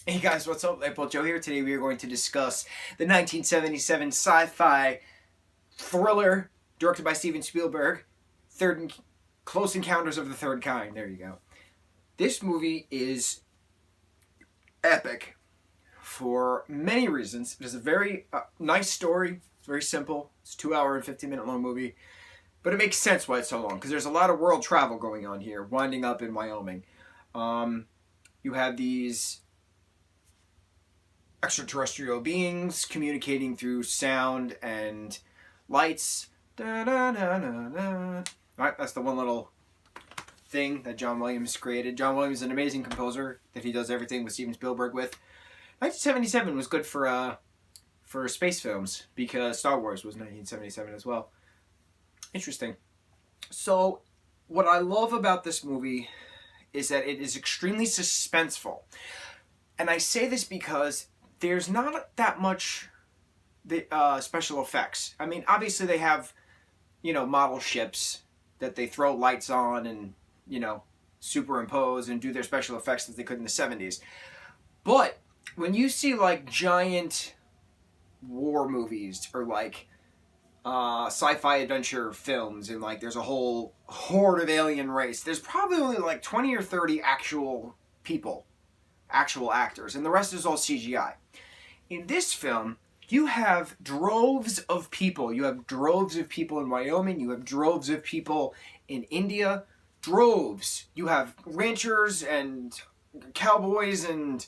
Hey guys, what's up? lightboltjoe here. Today we are going to discuss the 1977 sci-fi thriller directed by Steven Spielberg, Close Encounters of the Third Kind. There you go. This movie is epic for many reasons. It is a very nice story. It's very simple. It's a 2-hour and 15-minute long movie. But it makes sense why it's so long, because there's a lot of world travel going on here, winding up in Wyoming. You have these extraterrestrial beings communicating through sound and lights. Da, da, da, da, da. Right, that's the one little thing that John Williams created. John Williams is an amazing composer that he does everything with Steven Spielberg with. 1977 was good for space films because Star Wars was 1977 as well. Interesting. So, what I love about this movie is that it is extremely suspenseful. And I say this because there's not that much special effects. I mean, obviously they have, model ships that they throw lights on and, superimpose and do their special effects that they could in the 70s. But when you see, giant war movies or, sci-fi adventure films and, there's a whole horde of alien race, there's probably only, 20 or 30 actual people. Actual actors, and the rest is all CGI. In this film, you have droves of people. You have droves of people in Wyoming. You have droves of people in India. Droves. You have ranchers and cowboys and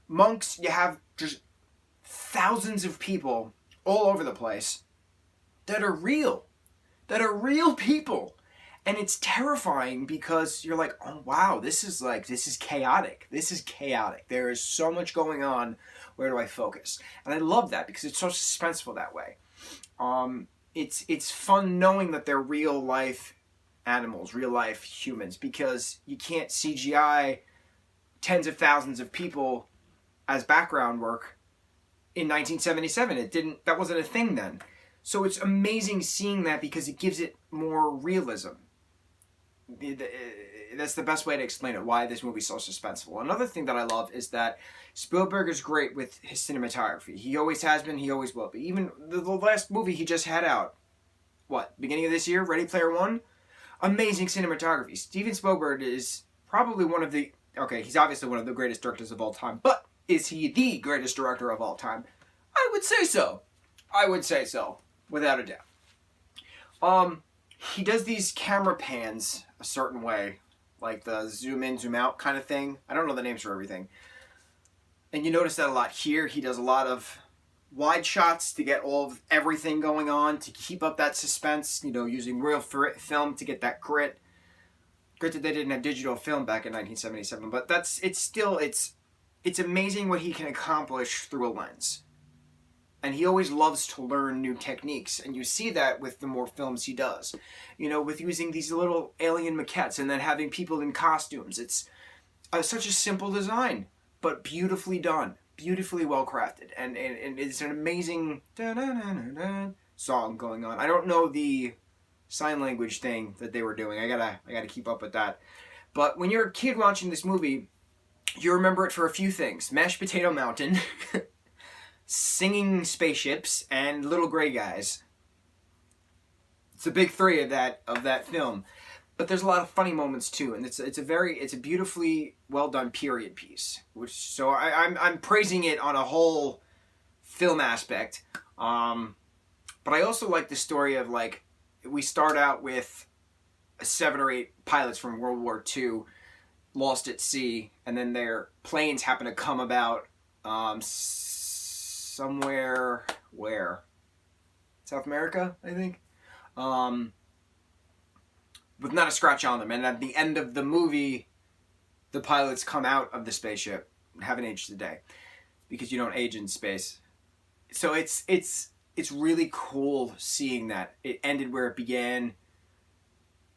monks. You have just thousands of people all over the place that are real. That are real people. And it's terrifying because you're like, oh wow, this is chaotic. This is chaotic. There is so much going on. Where do I focus? And I love that because it's so suspenseful that way. It's fun knowing that they're real life animals, real life humans, because you can't CGI tens of thousands of people as background work in 1977. That wasn't a thing then. So it's amazing seeing that because it gives it more realism. That's the best way to explain it, why this movie's so suspenseful. Another thing that I love is that Spielberg is great with his cinematography. He always has been, he always will be. Even the last movie he just had out, beginning of this year, Ready Player One? Amazing cinematography. Steven Spielberg is probably he's obviously one of the greatest directors of all time, but is he the greatest director of all time? I would say so. Without a doubt. He does these camera pans a certain way, like the zoom in, zoom out kind of thing. I don't know the names for everything. And you notice that a lot here. He does a lot of wide shots to get all of everything going on, to keep up that suspense, using real film to get that grit. Granted, they didn't have digital film back in 1977, but it's amazing what he can accomplish through a lens. And he always loves to learn new techniques. And you see that with the more films he does. With using these little alien maquettes and then having people in costumes. It's such a simple design, but beautifully done. Beautifully well crafted. And it's an amazing song going on. I don't know the sign language thing that they were doing. I gotta keep up with that. But when you're a kid watching this movie, you remember it for a few things. Mashed Potato Mountain. Singing spaceships, and little gray guys. It's the big three of that film. But there's a lot of funny moments too, and it's a beautifully well done period piece. So I'm praising it on a whole film aspect. But I also like the story of we start out with 7 or 8 pilots from World War II lost at sea, and then their planes happen to come about somewhere, South America, I think, with not a scratch on them. And at the end of the movie, the pilots come out of the spaceship, haven't aged today, because you don't age in space. So it's really cool seeing that it ended where it began.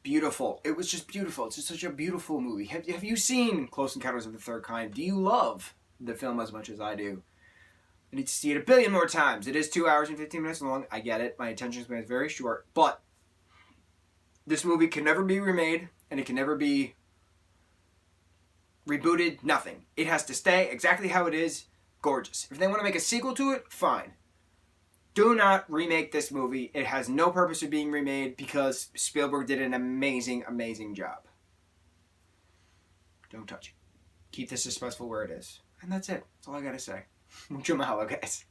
Beautiful. It was just beautiful. It's just such a beautiful movie. Have you seen Close Encounters of the Third Kind? Do you love the film as much as I do? I need to see it a billion more times. It is 2 hours and 15 minutes long. I get it. My attention span is very short. But this movie can never be remade, and it can never be rebooted, nothing. It has to stay exactly how it is. Gorgeous. If they want to make a sequel to it, fine. Do not remake this movie. It has no purpose of being remade because Spielberg did an amazing, amazing job. Don't touch it. Keep this suspenseful where it is. And that's it. That's all I gotta say. Mucho mahalo, guys.